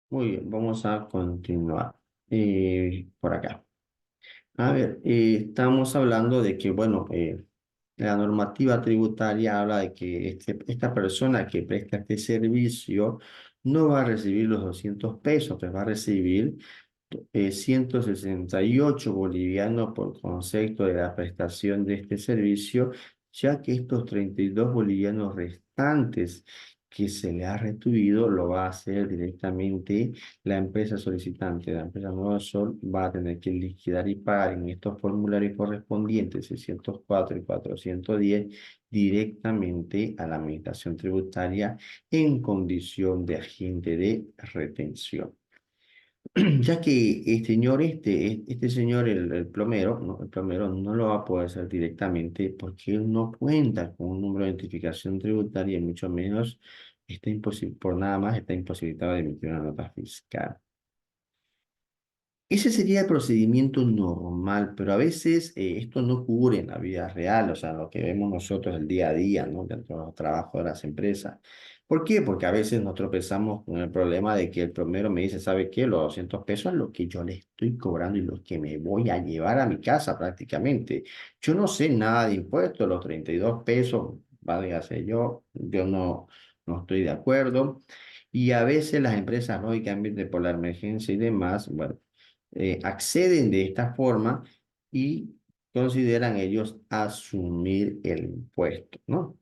Muy bien, vamos a continuar por acá. A ver, estamos hablando de que, bueno, la normativa tributaria habla de que esta persona que presta este servicio no va a recibir los 200 pesos, pues va a recibir 168 bolivianos por concepto de la prestación de este servicio, ya que estos 32 bolivianos restantes que se le ha retribuido lo va a hacer directamente la empresa solicitante. La empresa Nueva Sol va a tener que liquidar y pagar en estos formularios correspondientes 604 y 410 directamente a la administración tributaria en condición de agente de retención. Ya que este señor, el plomero, ¿no? El plomero no lo va a poder hacer directamente porque él no cuenta con un número de identificación tributaria y mucho menos por nada más está imposibilitado de emitir una nota fiscal. Ese sería el procedimiento normal, pero a veces esto no ocurre en la vida real, o sea, lo que vemos nosotros el día a día, ¿no? Dentro de los trabajos de las empresas. ¿Por qué? Porque a veces nos tropezamos con el problema de que el plomero me dice, ¿sabe qué? Los 200 pesos es lo que yo le estoy cobrando y lo que me voy a llevar a mi casa prácticamente. Yo no sé nada de impuestos, los 32 pesos, válgase yo no estoy de acuerdo. Y a veces las empresas, lógicamente, por la emergencia y demás, bueno, acceden de esta forma y consideran ellos asumir el impuesto, ¿no?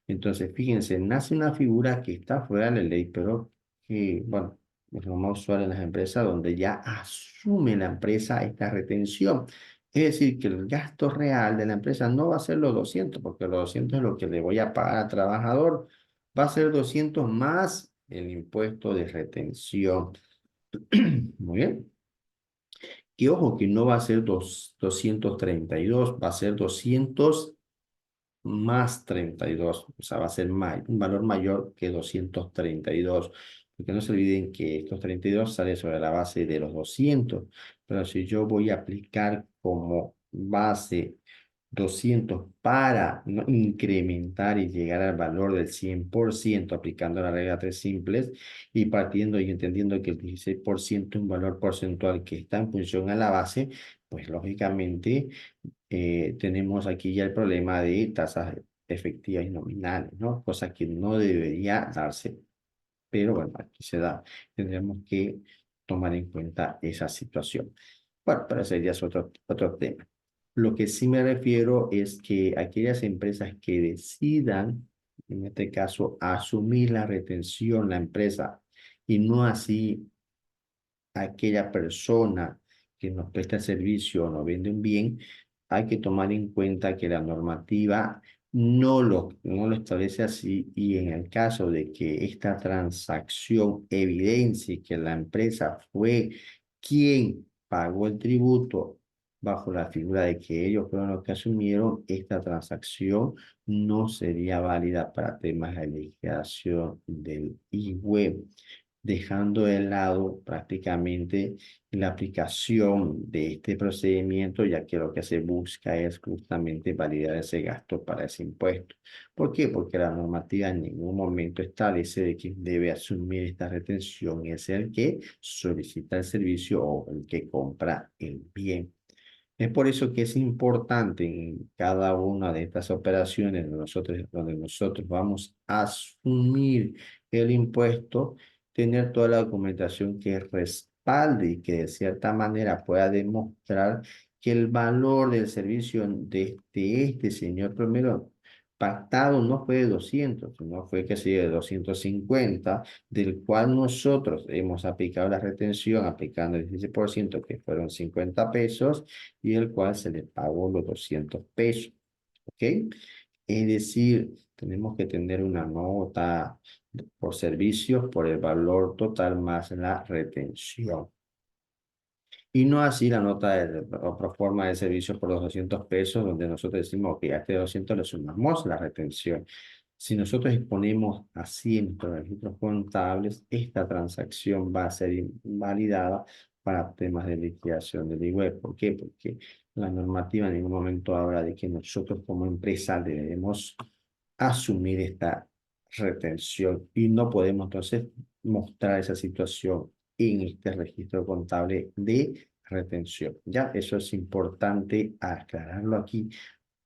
Entonces, fíjense, nace una figura que está fuera de la ley, pero que, bueno, es lo más usual en las empresas donde ya asume la empresa esta retención. Es decir, que el gasto real de la empresa no va a ser los 200 porque los 200 es lo que le voy a pagar al trabajador, va a ser 200 más el impuesto de retención. Muy bien. Y ojo que no va a ser 232, va a ser 200 más 32, o sea, va a ser un valor mayor que 232, porque no se olviden que estos 32 sale sobre la base de los 200, pero si yo voy a aplicar como base 200 para no incrementar y llegar al valor del 100% aplicando la regla 3 simples y partiendo y entendiendo que el 16% es un valor porcentual que está en función a la base, pues lógicamente tenemos aquí ya el problema de tasas efectivas y nominales, ¿no? Cosa que no debería darse, pero bueno, aquí se da. Tendremos que tomar en cuenta esa situación. Bueno, pero ese ya es otro tema. Lo que sí me refiero es que aquellas empresas que decidan, en este caso, asumir la retención, la empresa, y no así aquella persona que nos presta el servicio o nos vende un bien, hay que tomar en cuenta que la normativa no lo establece así y en el caso de que esta transacción evidencie que la empresa fue quien pagó el tributo bajo la figura de que ellos fueron los que asumieron, esta transacción no sería válida para temas de liquidación del IWeb, dejando de lado prácticamente la aplicación de este procedimiento, ya que lo que se busca es justamente validar ese gasto para ese impuesto. ¿Por qué? Porque la normativa en ningún momento establece de quien debe asumir esta retención es el que solicita el servicio o el que compra el bien. Es por eso que es importante en cada una de estas operaciones donde nosotros vamos a asumir el impuesto, tener toda la documentación que respalde y que de cierta manera pueda demostrar que el valor del servicio de este señor primero pactado no fue de 200, sino fue que sí de 250, del cual nosotros hemos aplicado la retención aplicando el 16%, que fueron 50 pesos, y el cual se le pagó los 200 pesos. ¿Ok? Es decir, tenemos que tener una nota por servicios por el valor total más la retención. Y no así la nota o proforma de servicios por los 200 pesos, donde nosotros decimos que a este 200 le sumamos la retención. Si nosotros exponemos así en nuestros registros contables, esta transacción va a ser invalidada para temas de liquidación del IWeb. ¿Por qué? Porque la normativa en ningún momento habla de que nosotros como empresa debemos asumir esta retención y no podemos entonces mostrar esa situación en este registro contable de retención. Ya, eso es importante aclararlo aquí.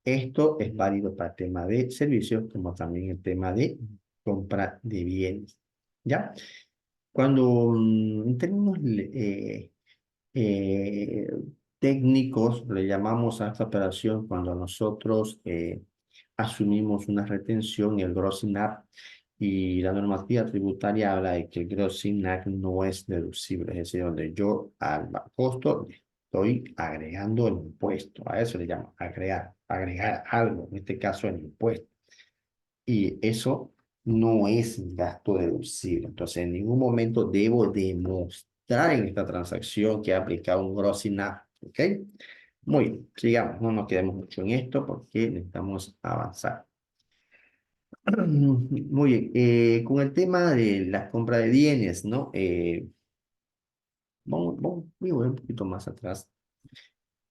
Esto es válido para el tema de servicios como también el tema de compra de bienes. ¿Ya? Cuando en términos eh, técnicos le llamamos a esta operación cuando nosotros asumimos una retención, el grossing up, y la normativa tributaria habla de que el grossing up no es deducible, es decir, donde yo al costo estoy agregando el impuesto, a eso le llamo agregar algo, en este caso el impuesto, y eso no es gasto deducible. Entonces, en ningún momento debo demostrar en esta transacción que he aplicado un grossing up, ¿ok? Muy bien, sigamos, no nos quedemos mucho en esto porque necesitamos avanzar. Muy bien, con el tema de la compra de bienes, ¿no? Voy a volver un poquito más atrás.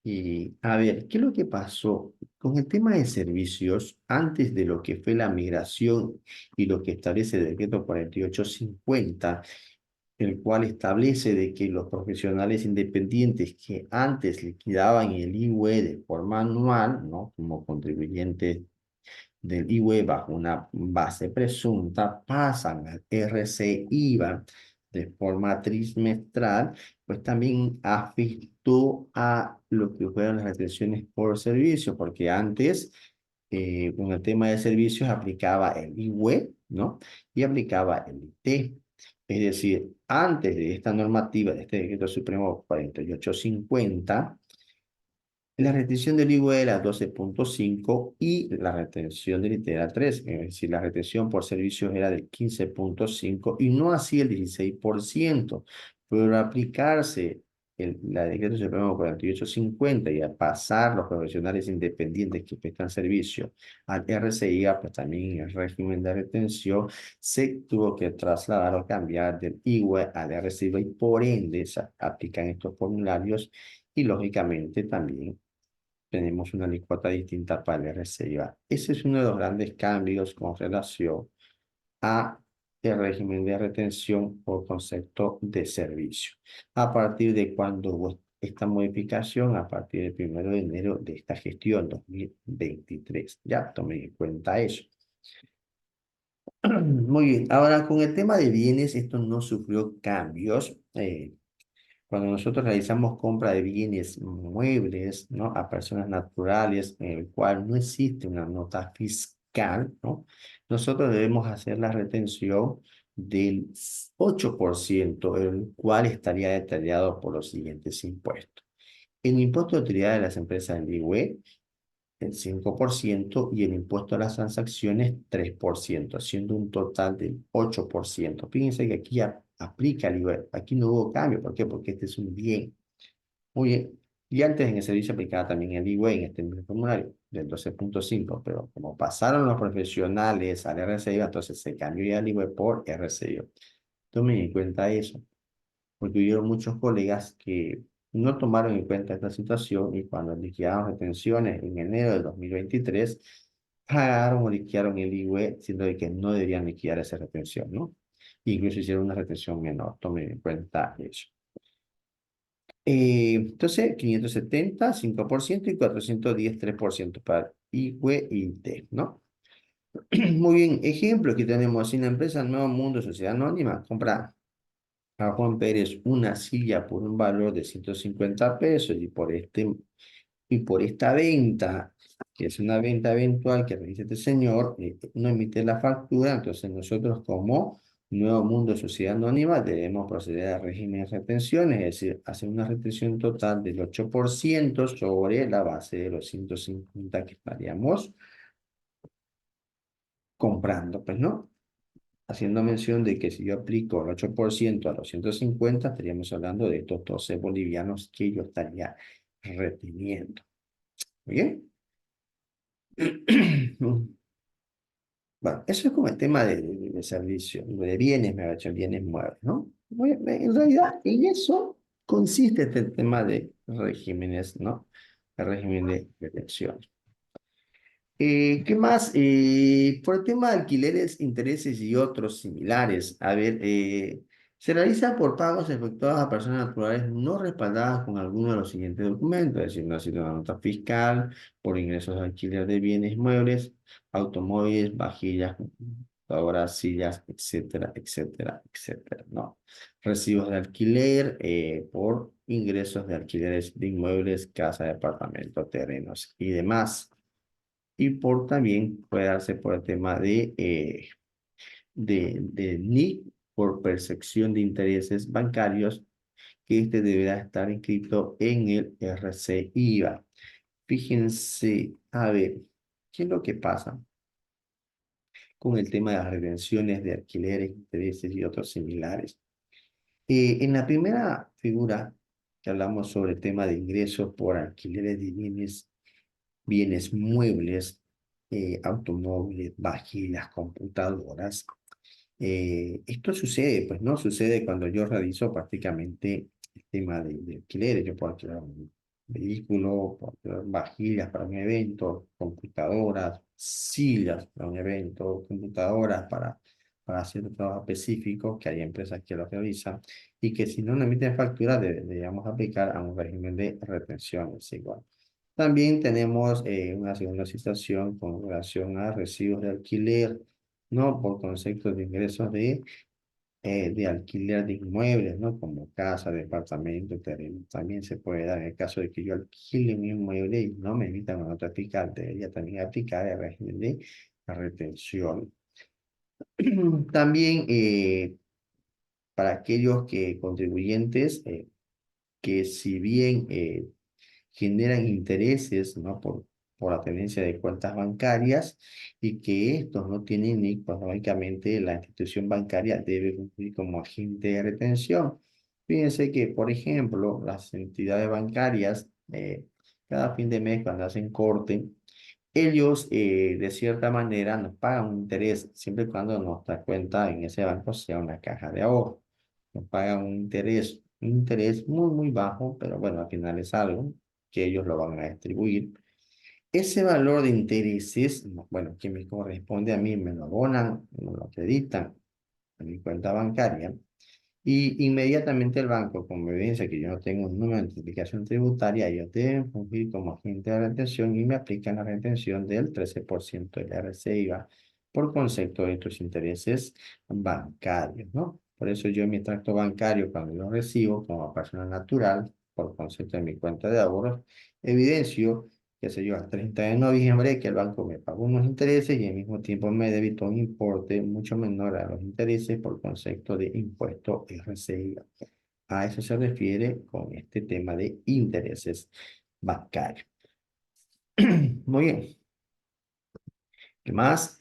Y a ver, ¿qué es lo que pasó con el tema de servicios antes de lo que fue la migración y lo que establece el decreto 4850, el cual establece de que los profesionales independientes que antes liquidaban el IVA de forma anual, ¿no? Como contribuyentes del IVA bajo una base presunta pasan al RC-IVA de forma trimestral, pues también afectó a lo que fueron las retenciones por servicio, porque antes, con el tema de servicios, aplicaba el IVA, ¿no? Y aplicaba el IT. Es decir, antes de esta normativa, de este decreto supremo 4850, la retención del IVA era 12,5 y la retención del ITER era 3, es decir, la retención por servicios era del 15,5 y no así el 16%. Pero al aplicarse la decreto supremo 4850 y a pasar los profesionales independientes que prestan servicio al RCIA, pues también el régimen de retención se tuvo que trasladar o cambiar del IVA al RCIA y por ende se aplican estos formularios y lógicamente también tenemos una alícuota distinta para el RCIVA. Ese es uno de los grandes cambios con relación a el régimen de retención por concepto de servicio. A partir de cuando hubo esta modificación, a partir del 1 de enero de esta gestión 2023. Ya tomen en cuenta eso. Muy bien, ahora con el tema de bienes, esto no sufrió cambios. Cuando nosotros realizamos compra de bienes muebles, ¿no? A personas naturales, en el cual no existe una nota fiscal, ¿no? Nosotros debemos hacer la retención del 8%, el cual estaría detallado por los siguientes impuestos. El impuesto de utilidad de las empresas del IUE, el 5% y el impuesto a las transacciones 3%, haciendo un total del 8%. Fíjense que aquí ya aplica el IVA, aquí no hubo cambio, ¿por qué? Porque este es un bien. Muy bien, y antes en el servicio aplicaba también el IVA en este mismo formulario del 12,5, pero como pasaron los profesionales al RCIVA, entonces se cambió ya el IVA por RCIVA. Tomen en cuenta eso porque hubieron muchos colegas que no tomaron en cuenta esta situación y cuando liquidaron retenciones en enero de 2023, pagaron o liquidaron el IVA, siendo de que no deberían liquidar esa retención, ¿no? Incluso hicieron una retención menor, tomen en cuenta eso. Entonces, 570, 5% y 410, 3% para IWE y T, ¿no? Muy bien, ejemplo, aquí tenemos en la empresa Nuevo Mundo Sociedad Anónima, compra a Juan Pérez una silla por un valor de 150 pesos y por esta venta, que es una venta eventual que realiza este señor, no emite la factura, entonces nosotros como Nuevo Mundo Sociedad Anónima debemos proceder al régimen de retención, es decir, hacer una retención total del 8% sobre la base de los 150 que estaríamos comprando, pues, ¿no? Haciendo mención de que si yo aplico el 8% a los 150 estaríamos hablando de estos 12 bolivianos que yo estaría reteniendo. ¿Muy bien? Bueno, eso es como el tema de servicio, de bienes, me ha hecho bienes muebles, ¿no? En realidad, en eso consiste este tema de regímenes, ¿no? El régimen de retención. ¿Qué más? Por el tema de alquileres, intereses y otros similares. A ver, Se realiza por pagos efectuados a personas naturales no respaldadas con alguno de los siguientes documentos, es decir, una nota fiscal, por ingresos de alquiler de bienes muebles, automóviles, vajillas, computadoras, sillas, etcétera, etcétera, etcétera, ¿no? Recibos de alquiler por ingresos de alquileres de inmuebles, casa, departamento, terrenos y demás. Y por también puede darse por el tema de NIC por percepción de intereses bancarios, que este deberá estar inscrito en el RCIVA. Fíjense, a ver, ¿qué es lo que pasa con el tema de las retenciones de alquileres, intereses y otros similares? En la primera figura que hablamos sobre el tema de ingresos por alquileres de bienes muebles, automóviles, vajillas, computadoras. Esto sucede, pues no sucede cuando yo realizo prácticamente el tema de alquileres. Yo puedo alquilar un vehículo, puedo alquilar vajillas para un evento, computadoras, sillas para un evento, computadoras para cierto trabajo específico, que hay empresas que lo realizan, y que si no nos emiten factura, deberíamos aplicar a un régimen de retenciones igual. También tenemos una segunda situación con relación a recibos de alquiler, ¿no? Por conceptos de ingresos de alquiler de inmuebles, ¿no? Como casa, departamento, terreno. También se puede dar en el caso de que yo alquile un inmueble y no me emitan una nota fiscal, debería también aplicar el régimen de retención. También para aquellos que contribuyentes que si bien generan intereses, ¿no? Por la tenencia de cuentas bancarias y que estos no tienen ni, pues lógicamente la institución bancaria debe cumplir como agente de retención. Fíjense que, por ejemplo, las entidades bancarias, cada fin de mes cuando hacen corte, ellos de cierta manera nos pagan un interés, siempre y cuando nuestra cuenta en ese banco sea una caja de ahorro. Nos pagan un interés muy, muy bajo, pero bueno, al final es algo que ellos lo van a distribuir. Ese valor de intereses, no, bueno, que me corresponde a mí, me lo abonan, me lo acreditan a mi cuenta bancaria. Y inmediatamente el banco, como evidencia que yo no tengo un número de identificación tributaria, ellos deben fungir como agente de retención y me aplican la retención del 13% del RCIVA por concepto de estos intereses bancarios, ¿no? Por eso yo en mi extracto bancario, cuando lo recibo como persona natural, por concepto de mi cuenta de ahorros, evidencio, qué sé yo, al 30 de noviembre que el banco me pagó unos intereses y al mismo tiempo me debitó un importe mucho menor a los intereses por concepto de impuesto RCI. A eso se refiere con este tema de intereses bancarios. Muy bien. ¿Qué más?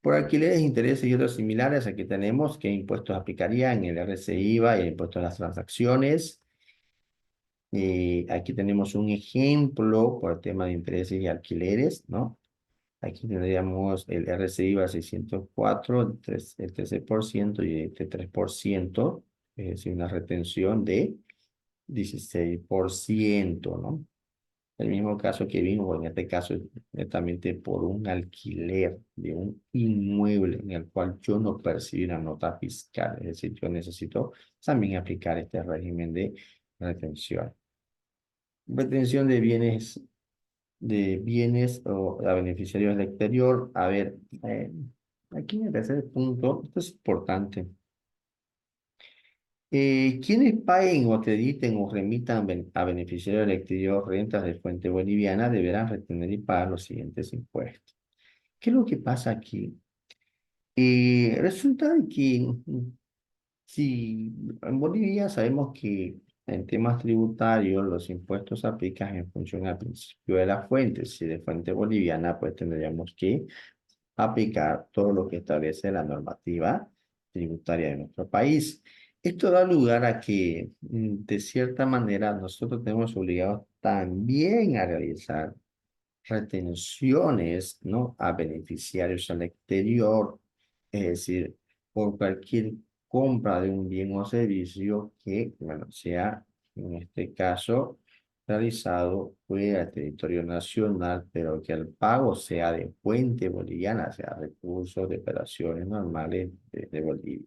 Por alquileres, intereses y otros similares, aquí tenemos qué impuestos aplicarían el RCIVA y el impuesto a las transacciones. Aquí tenemos un ejemplo por el tema de intereses y alquileres, ¿no? Aquí tendríamos el RCI a 604, el 13% y este 3%, es decir, una retención de 16%, ¿no? El mismo caso que vimos, en este caso es netamente por un alquiler de un inmueble en el cual yo no percibí una nota fiscal, es decir, yo necesito también aplicar este régimen de retención. Retención de bienes o a beneficiarios del exterior. A ver, aquí en el tercer punto, esto es importante. Quienes paguen o acrediten o remitan a beneficiarios del exterior rentas de fuente boliviana deberán retener y pagar los siguientes impuestos. ¿Qué es lo que pasa aquí? Resulta de que si en Bolivia sabemos que en temas tributarios los impuestos se aplican en función al principio de la fuente. Si de fuente boliviana, pues tendríamos que aplicar todo lo que establece la normativa tributaria de nuestro país. Esto da lugar a que, de cierta manera, nosotros tenemos obligados también a realizar retenciones, ¿no? A beneficiarios al exterior, es decir, por cualquier compra de un bien o servicio que, bueno, sea, en este caso, realizado fuera del territorio nacional, pero que el pago sea de fuente boliviana, sea recursos de operaciones normales de Bolivia.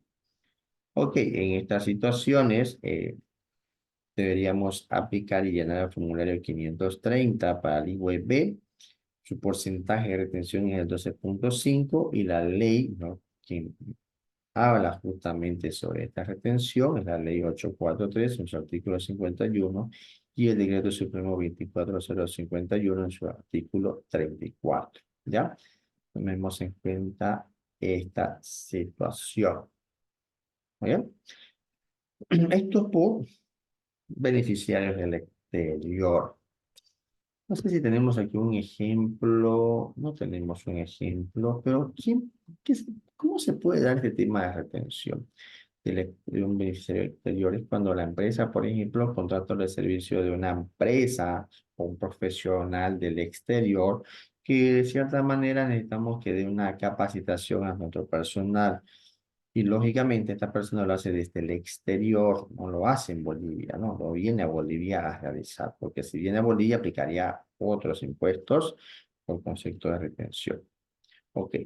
Ok, en estas situaciones deberíamos aplicar y llenar el formulario 530 para el IUEB. Su porcentaje de retención es el 12,5 y la ley, ¿no?, que habla justamente sobre esta retención es la ley 843 en su artículo 51 y el decreto supremo 24051 en su artículo 34. ¿Ya? Tomemos en cuenta esta situación. ¿Muy bien? Esto por beneficiarios del exterior. No sé si tenemos aquí un ejemplo, no tenemos un ejemplo, pero ¿cómo se puede dar este tema de retención de un beneficiario exterior? Es cuando la empresa, por ejemplo, contrata el servicio de una empresa o un profesional del exterior que de cierta manera necesitamos que dé una capacitación a nuestro personal. Y lógicamente esta persona lo hace desde el exterior, no lo hace en Bolivia, ¿no? Lo viene a Bolivia a realizar, porque si viene a Bolivia aplicaría otros impuestos por concepto de retención. Ok,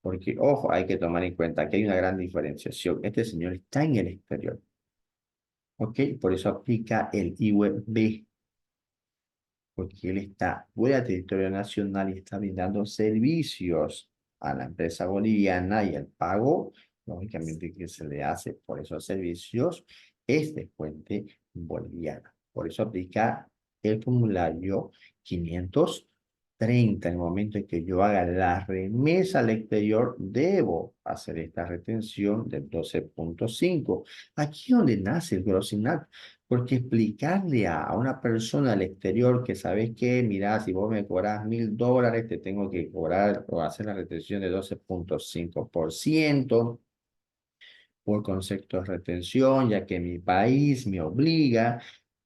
porque ojo, hay que tomar en cuenta que hay una gran diferenciación. Este señor está en el exterior, ok, por eso aplica el IUB, porque él está fuera del territorio nacional y está brindando servicios a la empresa boliviana y el pago, lógicamente, que se le hace por esos servicios es de fuente boliviana. Por eso aplica el formulario 530. En el momento en que yo haga la remesa al exterior, debo hacer esta retención del 12,5. Aquí es donde nace el Grosinac. Porque explicarle a una persona al exterior que sabes que, mira, si vos me cobras $1,000, te tengo que cobrar o hacer la retención de 12,5% por concepto de retención, ya que mi país me obliga,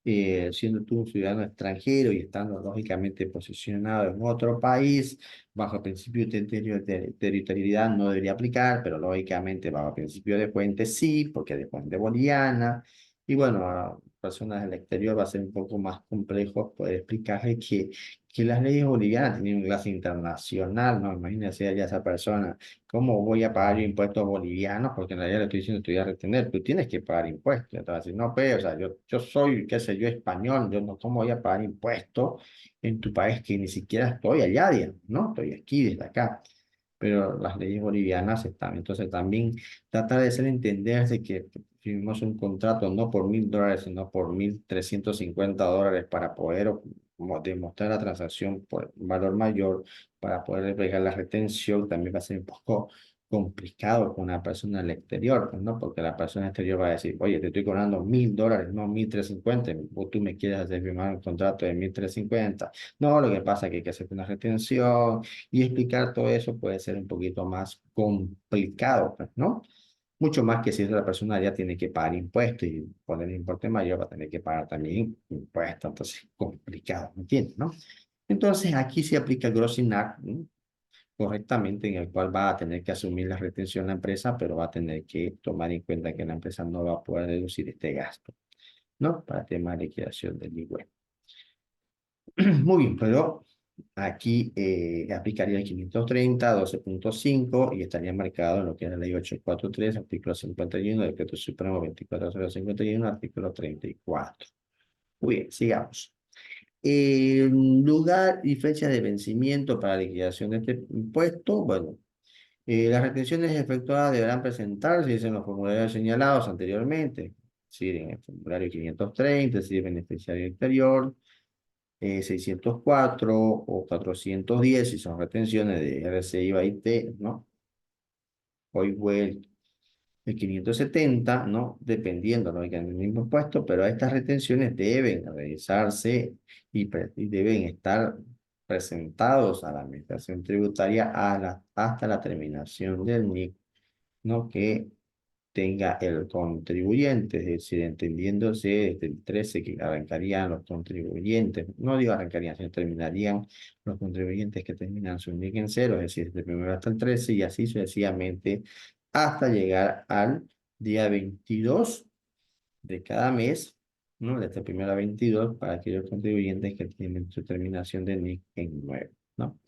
siendo tú un ciudadano extranjero y estando lógicamente posicionado en otro país, bajo el principio de territorialidad no debería aplicar, pero lógicamente bajo el principio de fuente sí, porque de fuente boliviana. Y bueno, a personas del exterior va a ser un poco más complejo poder explicarle que las leyes bolivianas tienen un clase internacional, ¿no? Imagínese allá esa persona. ¿Cómo voy a pagar yo impuestos bolivianos? Porque en realidad le estoy diciendo que te voy a retener. Tú tienes que pagar impuestos. Entonces, no, pero, o sea, yo soy, qué sé yo, español. Yo no, ¿cómo voy a pagar impuestos en tu país que ni siquiera estoy allá, digamos, ¿no? Estoy aquí, desde acá. Pero las leyes bolivianas están. Entonces, también trata de hacer entenderse que firmamos un contrato no por $1,000, sino por $1,350 para poder como demostrar la transacción por un valor mayor para poder reflejar la retención. También va a ser un poco complicado con una persona del exterior, pues, ¿no? Porque la persona exterior va a decir, oye, te estoy cobrando $1,000, no 1,350, o tú me quieres hacer firmar un contrato de 1,350. No, lo que pasa es que hay que hacer una retención y explicar todo eso puede ser un poquito más complicado, pues, ¿no? Mucho más que si la persona ya tiene que pagar impuestos y poner el importe mayor va a tener que pagar también impuestos, entonces complicado, ¿me entiendes, no? Entonces aquí se aplica el gross INAC, ¿no?, correctamente, en el cual va a tener que asumir la retención la empresa, pero va a tener que tomar en cuenta que la empresa no va a poder deducir este gasto, ¿no? Para tema de liquidación del IVA. Muy bien, pero aquí aplicaría el 530, 12,5 y estaría marcado en lo que es la ley 843, artículo 51, decreto supremo 24051, artículo 34. Muy bien, sigamos. Lugar y fecha de vencimiento para liquidación de este impuesto. Bueno, las retenciones efectuadas deberán presentarse en los formularios señalados anteriormente. Sí, en el formulario 530, si es beneficiario exterior, 604 o 410 si son retenciones de RCI o IT, ¿no? Hoy fue el 570, ¿no? Dependiendo, ¿no?, del mismo impuesto, pero estas retenciones deben realizarse y deben estar presentados a la administración tributaria hasta la terminación del NIC, ¿no?, que tenga el contribuyente, es decir, entendiéndose desde el 13 que arrancarían los contribuyentes, no digo arrancarían, sino terminarían los contribuyentes que terminan su NIC en cero, es decir, desde el primero hasta el 13 y así sucesivamente hasta llegar al día 22 de cada mes, ¿no? Desde el primero a 22 para aquellos contribuyentes que tienen su terminación de NIC en 9, ¿no?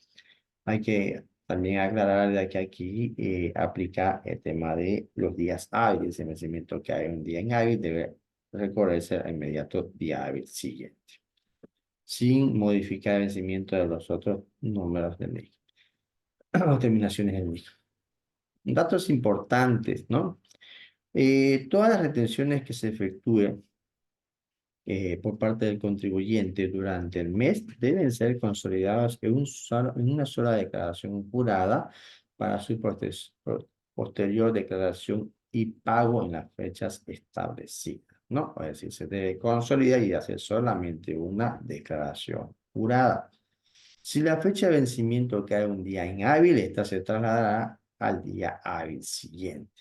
Hay que También aclarar de que aquí aplica el tema de los días hábiles. El vencimiento que hay un día en hábil debe recorrerse al inmediato día hábil siguiente, sin modificar el vencimiento de los otros números de ley o terminaciones del mismo. Datos importantes, ¿no? Todas las retenciones que se efectúen por parte del contribuyente durante el mes deben ser consolidadas en una sola declaración jurada para su posterior declaración y pago en las fechas establecidas, ¿no? Es decir, se debe consolidar y hacer solamente una declaración jurada. Si la fecha de vencimiento cae un día inhábil, esta se trasladará al día hábil siguiente.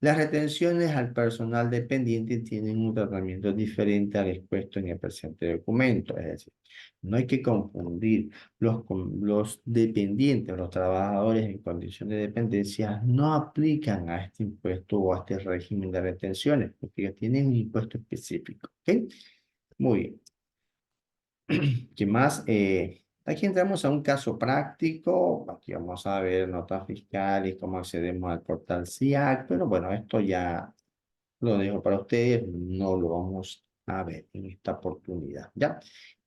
Las retenciones al personal dependiente tienen un tratamiento diferente al expuesto en el presente documento. Es decir, no hay que confundir los dependientes, los trabajadores en condición de dependencia no aplican a este impuesto o a este régimen de retenciones, porque ellos tienen un impuesto específico. ¿Ok? Muy bien. ¿Qué más? Aquí entramos a un caso práctico. Aquí vamos a ver notas fiscales, cómo accedemos al portal SIAC, pero bueno, esto ya lo dejo para ustedes, no lo vamos a ver en esta oportunidad. Ya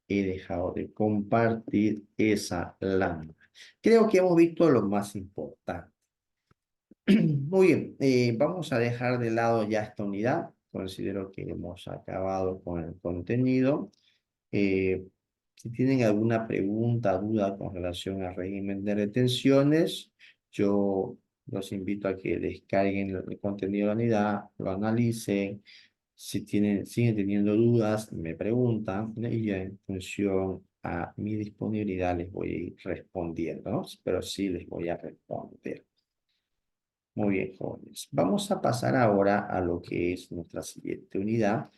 he dejado de compartir esa lámina. Creo que hemos visto lo más importante. Muy bien, vamos a dejar de lado ya esta unidad. Considero que hemos acabado con el contenido. Eh, si tienen alguna pregunta, duda con relación al régimen de retenciones, yo los invito a que descarguen el contenido de la unidad, lo analicen. Si tienen, siguen teniendo dudas, me preguntan, ¿no? Y ya en función a mi disponibilidad les voy a ir respondiendo, ¿no? Pero sí les voy a responder. Muy bien, jóvenes. Vamos a pasar ahora a lo que es nuestra siguiente unidad,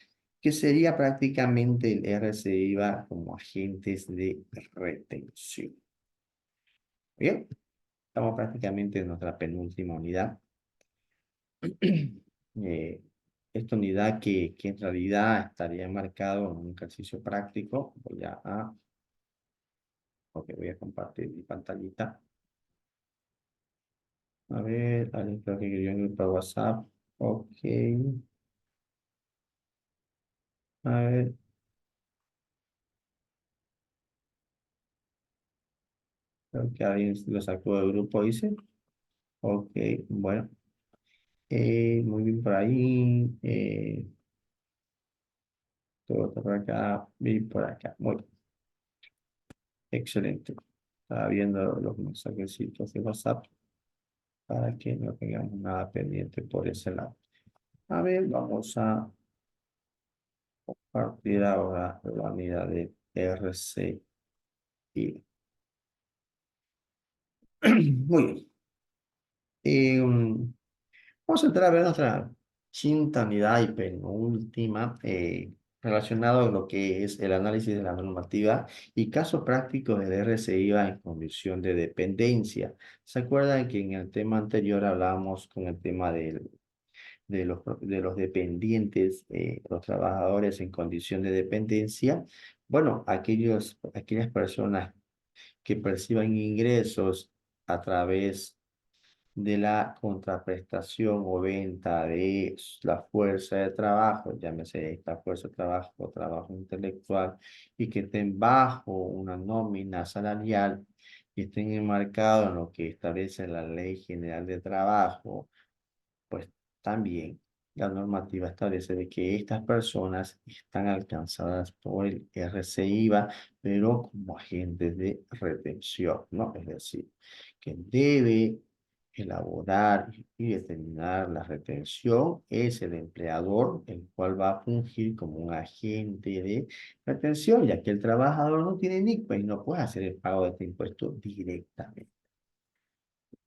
que sería prácticamente el RCIVA como agentes de retención. Bien, estamos prácticamente en nuestra penúltima unidad. Eh, esta unidad que en realidad estaría marcado en un ejercicio práctico. Voy a compartir mi pantallita. A ver, alguien creo que escribió en el grupo de WhatsApp. Ok. A ver, creo que alguien lo sacó del grupo, dice. Ok, bueno. Muy bien por ahí. Todo está por acá y por acá. Muy bien. Excelente. Estaba viendo los mensajecitos de WhatsApp para que no tengamos nada pendiente por ese lado. A ver, vamos a partir ahora la unidad de RCI. Muy bien. Vamos a entrar a ver nuestra quinta unidad y penúltima relacionado a lo que es el análisis de la normativa y casos prácticos del RCIVA en condición de dependencia. ¿Se acuerdan que en el tema anterior hablábamos con el tema de los dependientes, los trabajadores en condición de dependencia? Bueno, aquellas personas que perciban ingresos a través de la contraprestación o venta de la fuerza de trabajo, llámese esta fuerza de trabajo o trabajo intelectual, y que estén bajo una nómina salarial y estén enmarcados en lo que establece la Ley General de Trabajo, pues también la normativa establece de que estas personas están alcanzadas por el RCIVA, pero como agentes de retención, ¿no? Es decir, que debe elaborar y determinar la retención es el empleador, el cual va a fungir como un agente de retención, ya que el trabajador no tiene NICPA y no puede hacer el pago de este impuesto directamente.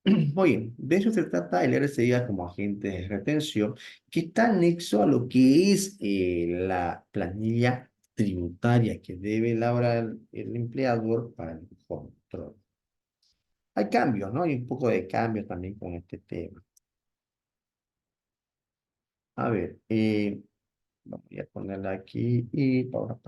Muy bien, de eso se trata el RCIA como agente de retención, que está anexo a lo que es la planilla tributaria que debe elaborar el empleador para el control. Hay cambios, ¿no? Hay un poco de cambios también con este tema. A ver, voy a ponerla aquí y para.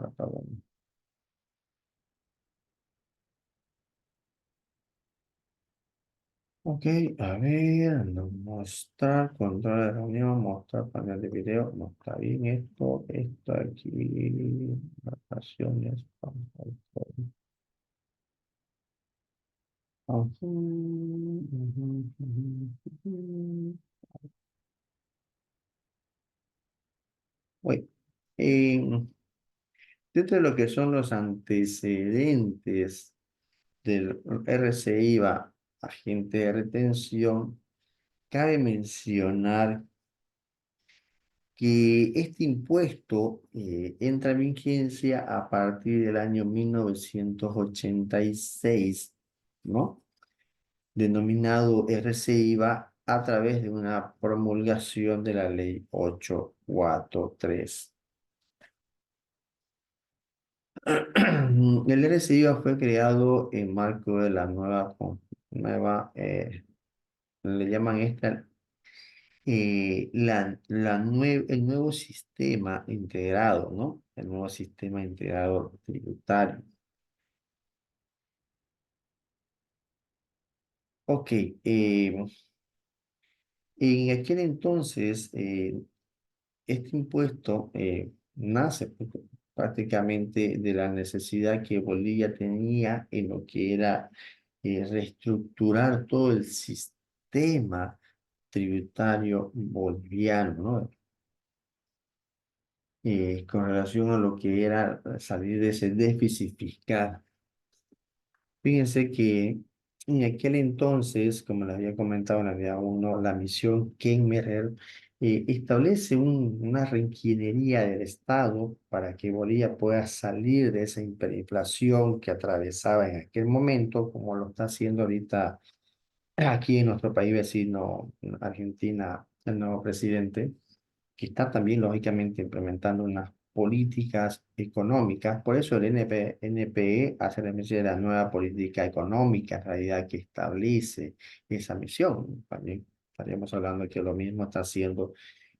Ok, a ver, no, mostrar, control de reunión, mostrar panel de video, no está bien esto aquí, vacaciones, Uy, dentro de lo que son los antecedentes del RCIVA, agente de retención, cabe mencionar que este impuesto entra en vigencia a partir del año 1986, ¿no? Denominado RCIVA a través de una promulgación de la ley 843. El RCIVA fue creado en marco de la nueva, le llaman esta el nuevo sistema integrado, ¿no? El nuevo sistema integrado tributario. Ok, en aquel entonces, este impuesto nace pues, prácticamente de la necesidad que Bolivia tenía en lo que era reestructurar todo el sistema tributario boliviano, ¿no? Con relación a lo que era salir de ese déficit fiscal. Fíjense que en aquel entonces, como les había comentado en la vida uno, la misión Kenmerer establece una reingeniería del Estado para que Bolivia pueda salir de esa hiperinflación que atravesaba en aquel momento, como lo está haciendo ahorita aquí en nuestro país vecino, Argentina, el nuevo presidente que está también lógicamente implementando unas políticas económicas. Por eso el NPE hace referencia de la nueva política económica, en realidad, que establece esa misión. También estaríamos hablando que lo mismo está haciendo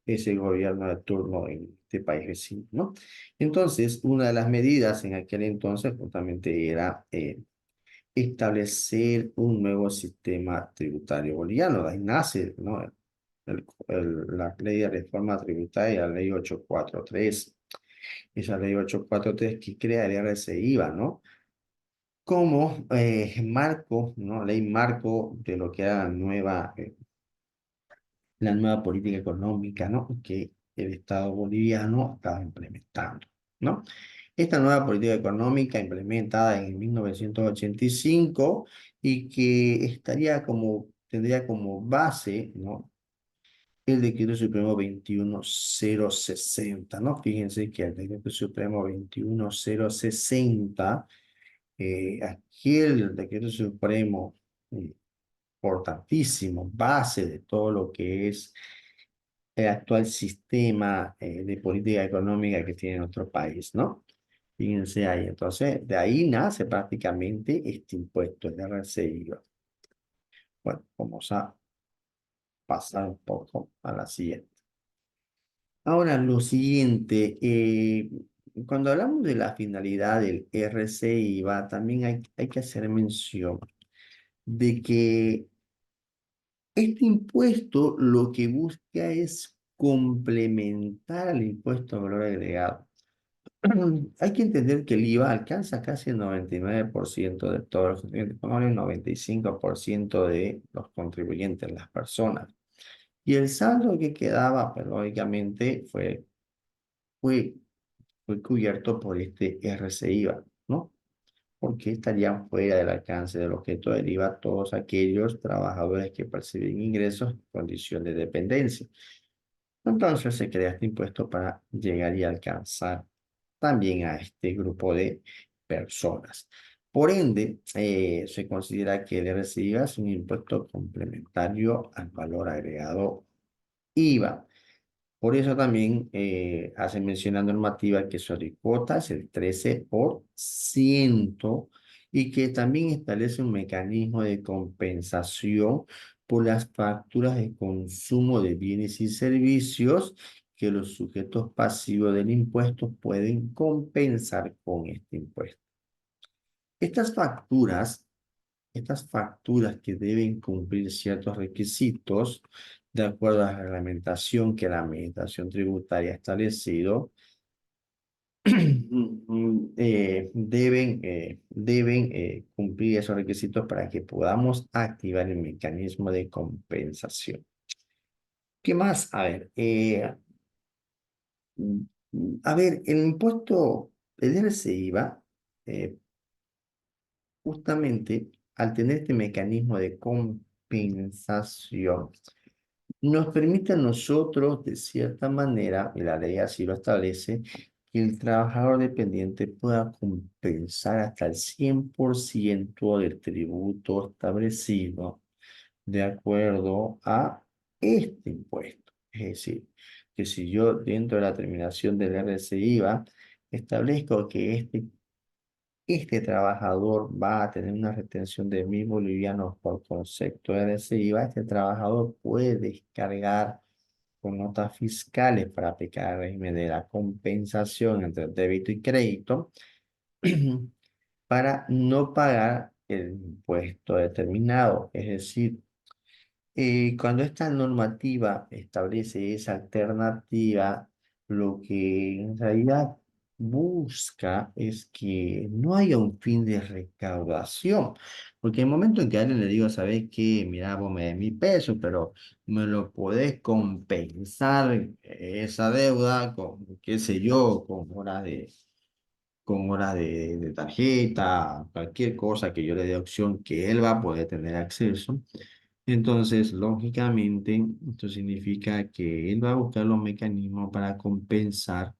ese gobierno de turno en este país vecino, ¿no? Entonces, una de las medidas en aquel entonces justamente era establecer un nuevo sistema tributario boliviano. De ahí nace, ¿no? La ley de reforma tributaria, la ley 843. Esa ley 843 que crea el RCIVA, ¿no? Como marco, ¿no? Ley marco de lo que era la nueva política económica, ¿no? Que el Estado boliviano estaba implementando, ¿no? Esta nueva política económica implementada en 1985 y que tendría como base, ¿no? El decreto supremo 21060, ¿no? Fíjense que el decreto supremo 21060, aquí el decreto supremo eh, importantísimo, base de todo lo que es el actual sistema de política económica que tiene nuestro país, ¿no? Fíjense ahí, entonces, de ahí nace prácticamente este impuesto, el RCI. Bueno, vamos a pasar un poco a la siguiente. Ahora, lo siguiente, cuando hablamos de la finalidad del RCIVA, también hay que hacer mención de que este impuesto lo que busca es complementar al impuesto de valor agregado. Hay que entender que el IVA alcanza casi el 99% de todos los contribuyentes, pongámosle el 95% de los contribuyentes, las personas. Y el saldo que quedaba, pues, lógicamente, fue fue cubierto por este RCIVA, ¿no? Porque estarían fuera del alcance del objeto del IVA todos aquellos trabajadores que perciben ingresos en condición de dependencia. Entonces se crea este impuesto para llegar y alcanzar también a este grupo de personas. Por ende, se considera que el RCIVA es un impuesto complementario al valor agregado IVA. Por eso también hace mención la normativa que su alícuota es el 13% y que también establece un mecanismo de compensación por las facturas de consumo de bienes y servicios que los sujetos pasivos del impuesto pueden compensar con este impuesto. Estas facturas estas facturas que deben cumplir ciertos requisitos de acuerdo a la reglamentación que la Administración Tributaria ha establecido, deben cumplir esos requisitos para que podamos activar el mecanismo de compensación. ¿Qué más? Mm, a ver, el impuesto, el IRS-IVA, justamente al tener este mecanismo de compensación, nos permite a nosotros, de cierta manera, y la ley así lo establece, que el trabajador dependiente pueda compensar hasta el 100% del tributo establecido de acuerdo a este impuesto. Es decir, que si yo dentro de la terminación del RCIVA establezco que este trabajador va a tener una retención de 1.000 bolivianos por concepto de RCIVA, este trabajador puede descargar con notas fiscales para aplicar el régimen de la compensación entre débito y crédito para no pagar el impuesto determinado. Es decir, cuando esta normativa establece esa alternativa, lo que en realidad busca es que no haya un fin de recaudación. Porque en el momento en que a alguien le digo, ¿sabes qué? Mira, vos me des 1.000 pesos, pero me lo podés compensar esa deuda con, qué sé yo, con horas de tarjeta, cualquier cosa que yo le dé opción que él va a poder tener acceso. Entonces, lógicamente, esto significa que él va a buscar los mecanismos para compensar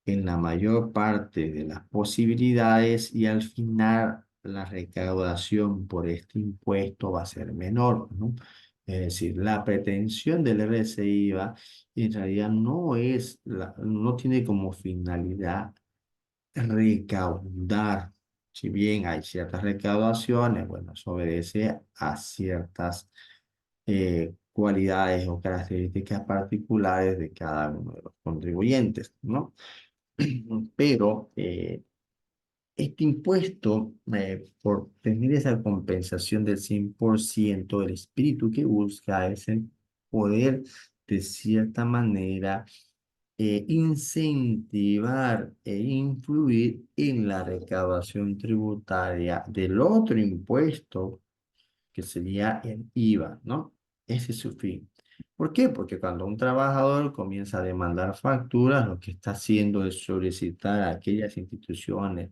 en la mayor parte de las posibilidades y al final la recaudación por este impuesto va a ser menor, ¿no? Es decir, la pretensión del RCIVA en realidad no tiene como finalidad recaudar. Si bien hay ciertas recaudaciones, bueno, eso obedece a ciertas cualidades o características particulares de cada uno de los contribuyentes, ¿no? Pero este impuesto, por tener esa compensación del 100%, el espíritu que busca es el poder, de cierta manera, incentivar e influir en la recaudación tributaria del otro impuesto que sería el IVA, ¿no? Ese es su fin. ¿Por qué? Porque cuando un trabajador comienza a demandar facturas, lo que está haciendo es solicitar a aquellas instituciones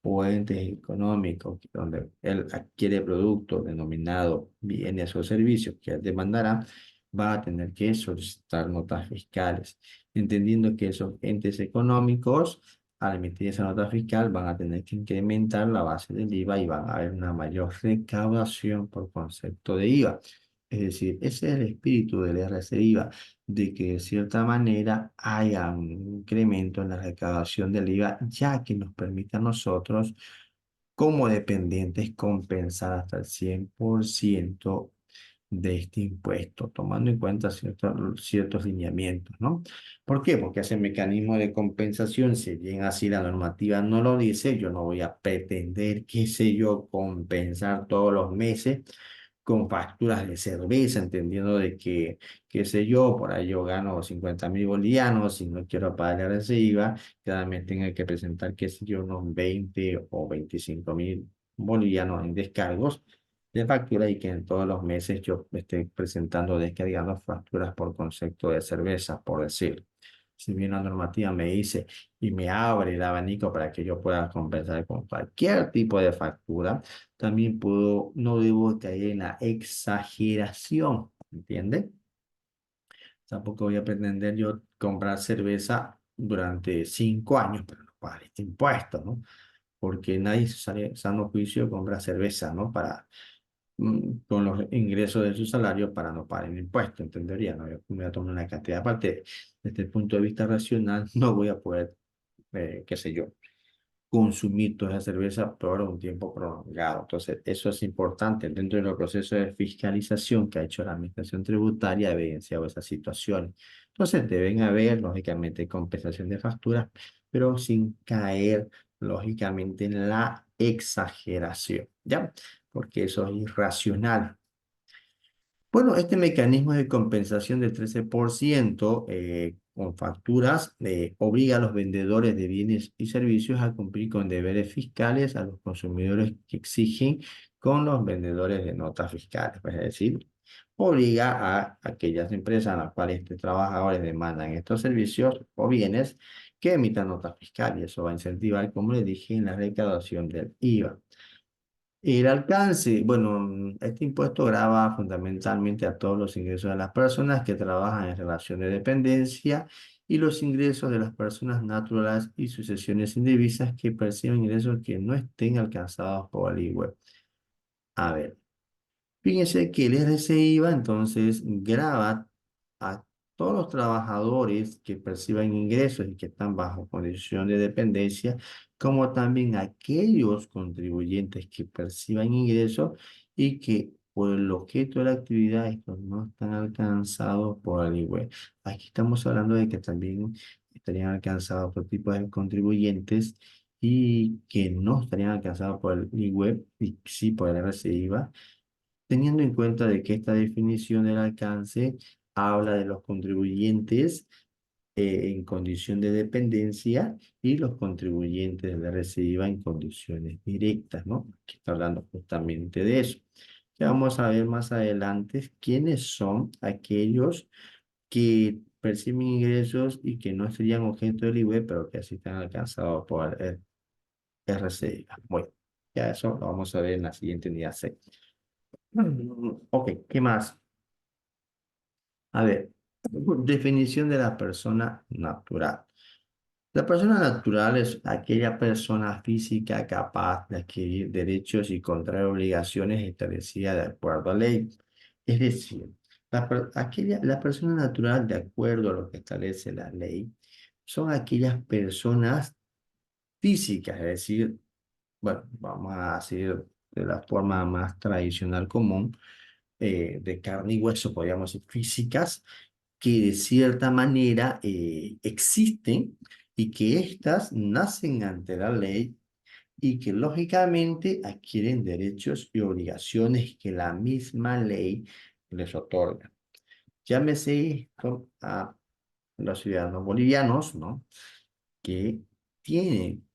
o entes económicos donde él adquiere productos denominados bienes o servicios que él demandará, va a tener que solicitar notas fiscales, entendiendo que esos entes económicos, al emitir esa nota fiscal, van a tener que incrementar la base del IVA y van a haber una mayor recaudación por concepto de IVA. Es decir, ese es el espíritu del RCIVA, de que de cierta manera haya un incremento en la recaudación del IVA, ya que nos permite a nosotros, como dependientes, compensar hasta el 100% de este impuesto, tomando en cuenta ciertos lineamientos, ¿no? ¿Por qué? Porque ese mecanismo de compensación, si bien así la normativa no lo dice, yo no voy a pretender, qué sé yo, compensar todos los meses con facturas de cerveza, entendiendo de que, qué sé yo, por ahí yo gano 50.000 bolivianos y no quiero pagar ese IVA, cada mes tenga que presentar, qué sé yo, unos 20 o 25.000 bolivianos en descargos de factura y que en todos los meses yo esté presentando, descargando facturas por concepto de cerveza, por decir. Si bien la normativa me dice y me abre el abanico para que yo pueda compensar con cualquier tipo de factura, también no debo caer en la exageración, ¿entiende? Tampoco voy a pretender yo comprar cerveza durante 5 años, pero no pagar este impuesto, ¿no? Porque nadie se sale sano juicio compra cerveza, ¿no? Con los ingresos de su salario para no pagar el impuesto, entendería, ¿no? Yo me voy a tomar una cantidad. Aparte, desde el punto de vista racional, no voy a poder, qué sé yo, consumir toda esa cerveza por un tiempo prolongado. Entonces, eso es importante. Dentro de los procesos de fiscalización que ha hecho la Administración Tributaria, ha evidenciado esas situaciones. Entonces, deben haber, lógicamente, compensación de facturas, pero sin caer, lógicamente, en la exageración. ¿Ya? porque eso es irracional. Bueno, este mecanismo de compensación del 13% con facturas obliga a los vendedores de bienes y servicios a cumplir con deberes fiscales a los consumidores que exigen con los vendedores de notas fiscales. Pues, es decir, obliga a aquellas empresas a las cuales estos trabajadores demandan estos servicios o bienes que emitan notas fiscales. Eso va a incentivar, como les dije, en la recaudación del IVA. El alcance, bueno, este impuesto grava fundamentalmente a todos los ingresos de las personas que trabajan en relación de dependencia y los ingresos de las personas naturales y sucesiones indivisas que perciben ingresos que no estén alcanzados por el IVA. A ver, fíjense que el RCIVA entonces grava a todos los trabajadores que perciban ingresos y que están bajo condición de dependencia, como también aquellos contribuyentes que perciban ingresos y que por el objeto de la actividad estos no están alcanzados por el IVA. Aquí estamos hablando de que también estarían alcanzados otro tipo de contribuyentes y que no estarían alcanzados por el IVA y sí por el RCIVA, teniendo en cuenta de que esta definición del alcance habla de los contribuyentes en condición de dependencia y los contribuyentes de reciba en condiciones directas, ¿no? Aquí está hablando justamente de eso. Ya vamos a ver más adelante quiénes son aquellos que perciben ingresos y que no serían objeto del IVA, pero que así están alcanzados por el RCIVA. Bueno, ya eso lo vamos a ver en la siguiente unidad 6. Ok, ¿qué más? A ver, definición de la persona natural. La persona natural es aquella persona física capaz de adquirir derechos y contraer obligaciones establecidas de acuerdo a ley. Es decir, la persona natural, de acuerdo a lo que establece la ley, son aquellas personas físicas, es decir, bueno, vamos a decir de la forma más tradicional común, de carne y hueso, podríamos decir, físicas, que de cierta manera existen y que éstas nacen ante la ley y que lógicamente adquieren derechos y obligaciones que la misma ley les otorga. Llámese esto a los ciudadanos bolivianos, ¿no? Que tienen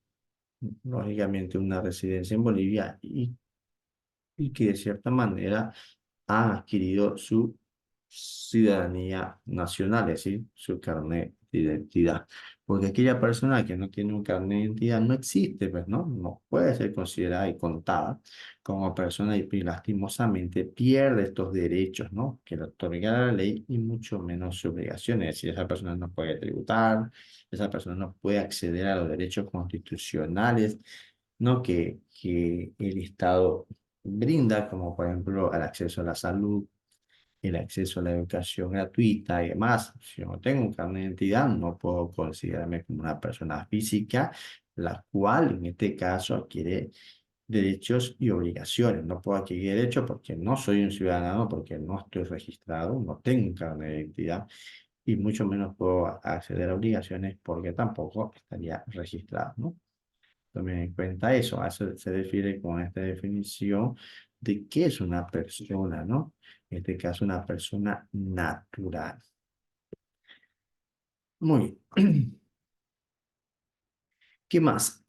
lógicamente una residencia en Bolivia y que de cierta manera han adquirido su ciudadanía nacional, es decir, su carnet de identidad. Porque aquella persona que no tiene un carnet de identidad no existe, pues, ¿no? No puede ser considerada y contada como persona y lastimosamente pierde estos derechos, ¿no? Que le otorga la ley y mucho menos sus obligaciones. Es decir, esa persona no puede tributar, esa persona no puede acceder a los derechos constitucionales, ¿no? Que el Estado brinda, como por ejemplo el acceso a la salud, el acceso a la educación gratuita y demás. Si yo no tengo un carnet de identidad, no puedo considerarme como una persona física, la cual en este caso adquiere derechos y obligaciones. No puedo adquirir derechos porque no soy un ciudadano, porque no estoy registrado, no tengo un carnet de identidad y mucho menos puedo acceder a obligaciones porque tampoco estaría registrado, ¿no? Tomen en cuenta eso. A eso se refiere con esta definición de qué es una persona, ¿no? En este caso, una persona natural. Muy bien. ¿Qué más?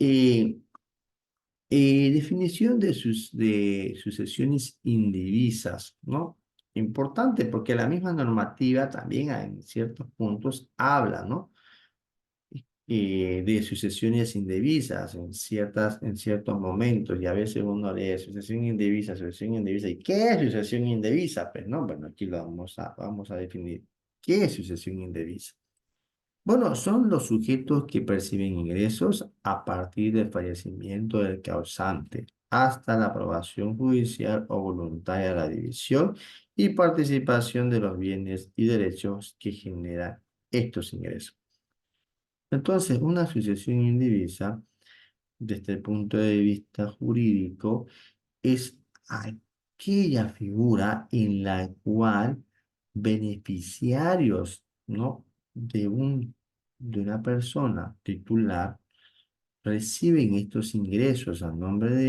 Definición de sucesiones indivisas, ¿no? Importante porque la misma normativa también en ciertos puntos habla, ¿no? De sucesiones indevisas en ciertos momentos, y a veces uno lee sucesión indivisa, ¿y qué es sucesión indivisa? Pues no, bueno, aquí lo vamos a definir. ¿Qué es sucesión indivisa? Bueno, son los sujetos que perciben ingresos a partir del fallecimiento del causante hasta la aprobación judicial o voluntaria de la división y participación de los bienes y derechos que generan estos ingresos. Entonces, una sucesión indivisa, desde el punto de vista jurídico, es aquella figura en la cual beneficiarios, ¿no? de una persona titular reciben estos ingresos a nombre de